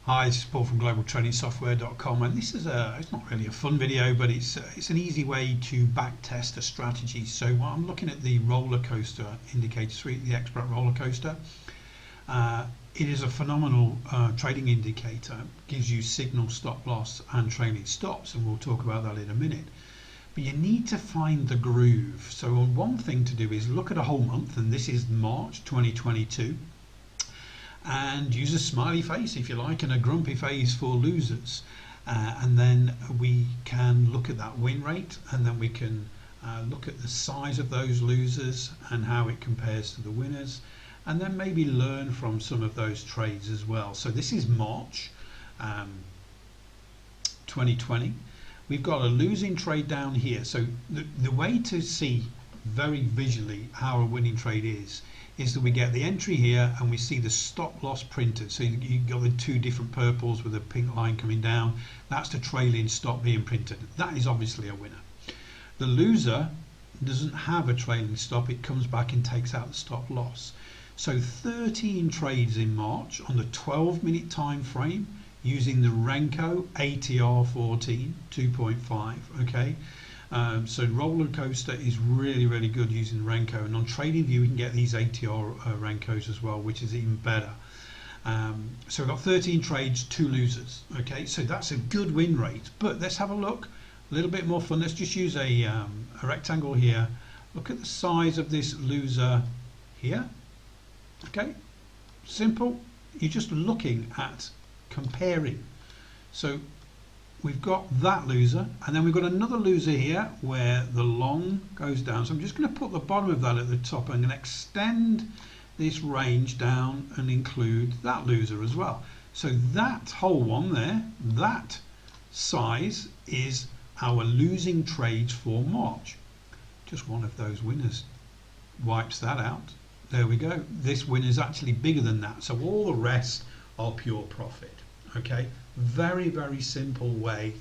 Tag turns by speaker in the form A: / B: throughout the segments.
A: Hi, this is Paul from globaltradingsoftware.com, and this is it's not really a fun video, but it's an easy way to back test a strategy. So I'm looking at the roller coaster indicator suite, the expert roller coaster. It is a phenomenal trading indicator. It gives you signal, stop loss and trailing stops, and we'll talk about that in a minute. But you need to find the groove. So one thing to do is look at a whole month, and this is March 2022. And use a smiley face if you like and a grumpy face for losers, and then we can look at that win rate, and then we can look at the size of those losers and how it compares to the winners, and then maybe learn from some of those trades as well. So this is March 2020. We've got a losing trade down here. So the way to see very visually how a winning trade is that we get the entry here and we see the stop loss printed. So you've got the two different purples with a pink line coming down. That's the trailing stop being printed. That is obviously a winner. The loser doesn't have a trailing stop. It comes back and takes out the stop loss. So 13 trades in March on the 12-minute time frame using the Renko ATR 14 2.5. Okay. So roller coaster is really good using Renko, and on TradingView we can get these ATR Renkos as well, which is even better. So we've got 13 trades, 2 losers. Okay, so that's a good win rate. But let's have a look, a little bit more fun. Let's just use a rectangle here. Look at the size of this loser here. Okay, simple. You're just looking at comparing. So we've got that loser, and then we've got another loser here where the long goes down. So I'm just going to put the bottom of that at the top. I'm going to extend this range down and include that loser as well. So that whole one there, that size is our losing trades for March. Just one of those winners wipes that out. There we go. This win is actually bigger than that. So all the rest are pure profit. Okay. Very simple way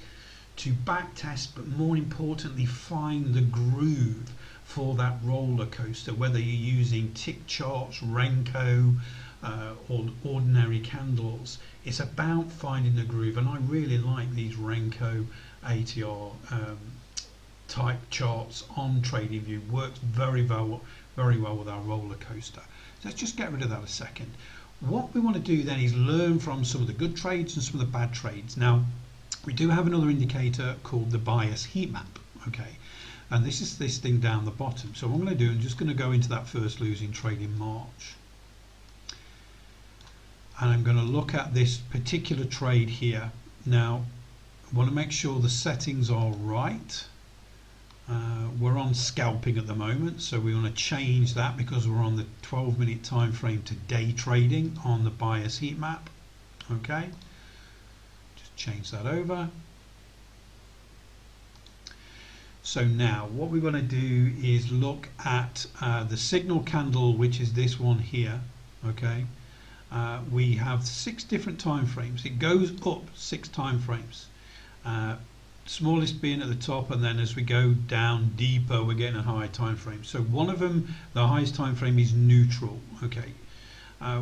A: to back test, but more importantly find the groove for that roller coaster, whether you're using tick charts, Renko, or ordinary candles. It's about finding the groove, and I really like these Renko ATR type charts on TradingView. Works very well with our roller coaster. So let's just get rid of that a second. What we want to do then is learn from some of the good trades and some of the bad trades. Now, we do have another indicator called the bias heat map, okay? And this is this thing down the bottom. So what I'm going to do, I'm just going to go into that first losing trade in March. And I'm going to look at this particular trade here. Now, I want to make sure the settings are right. We're on scalping at the moment, so we want to change that because we're on the 12-minute time frame to day trading on the bias heat map. Okay, just change that over. So now what we want to do is look at the signal candle, which is this one here. Okay, we have 6 different time frames. It goes up 6 time frames. Smallest being at the top, and then as we go down deeper we're getting a higher time frame. So one of them, the highest time frame, is neutral. Okay,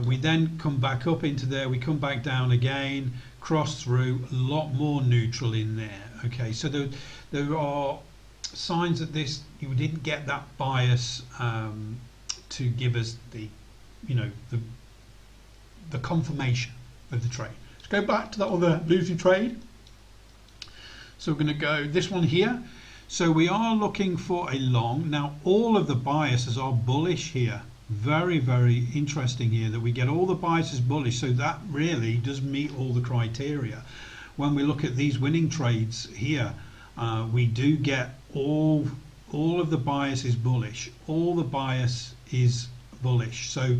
A: we then come back up into there, we come back down again, cross through, a lot more neutral in there. Okay, so there are signs that this, you didn't get that bias to give us the, you know, the confirmation of the trade. Let's go back to that other losing trade. So we're going to go this one here. So we are looking for a long. Now all of the biases are bullish here. Very interesting here that we get all the biases bullish. So that really does meet all the criteria. When we look at these winning trades here, we do get all of the bias is bullish. All the bias is bullish. So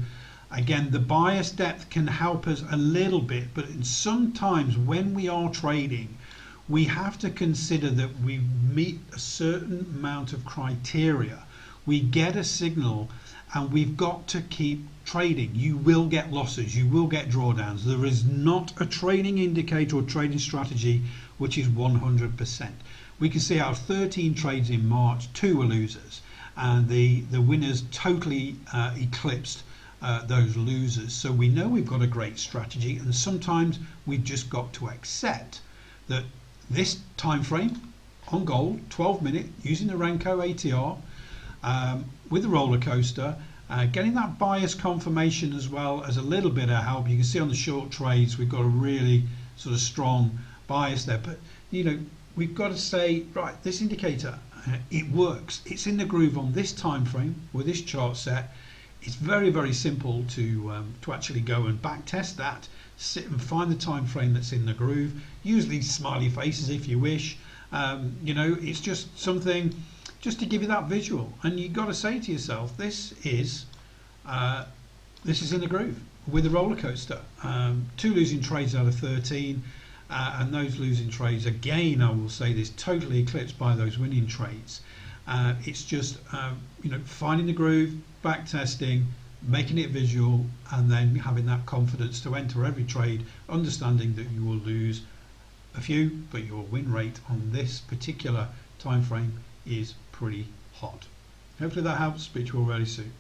A: again, the bias depth can help us a little bit, but sometimes when we are trading, we have to consider that we meet a certain amount of criteria. We get a signal and we've got to keep trading. You will get losses, you will get drawdowns. There is not a trading indicator or trading strategy which is 100%. We can see out of 13 trades in March, 2 were losers, and the winners totally eclipsed those losers. So we know we've got a great strategy, and sometimes we've just got to accept that this time frame on gold, 12 minute, using the Renko ATR with the roller coaster, getting that bias confirmation as well as a little bit of help. You can see on the short trades we've got a really sort of strong bias there, but you know, we've got to say, right, this indicator, it works, it's in the groove on this time frame with this chart set. It's very, very simple to actually go and back test that, sit and find the time frame that's in the groove, use these smiley faces if you wish. You know, it's just something just to give you that visual, and you've got to say to yourself, this is in the groove with the roller coaster. 2 losing trades out of 13, and those losing trades, again, I will say this, totally eclipsed by those winning trades. It's just you know, finding the groove, back testing, making it visual, and then having that confidence to enter every trade, understanding that you will lose a few, but your win rate on this particular time frame is pretty hot. Hopefully that helps. Speak to you all very soon.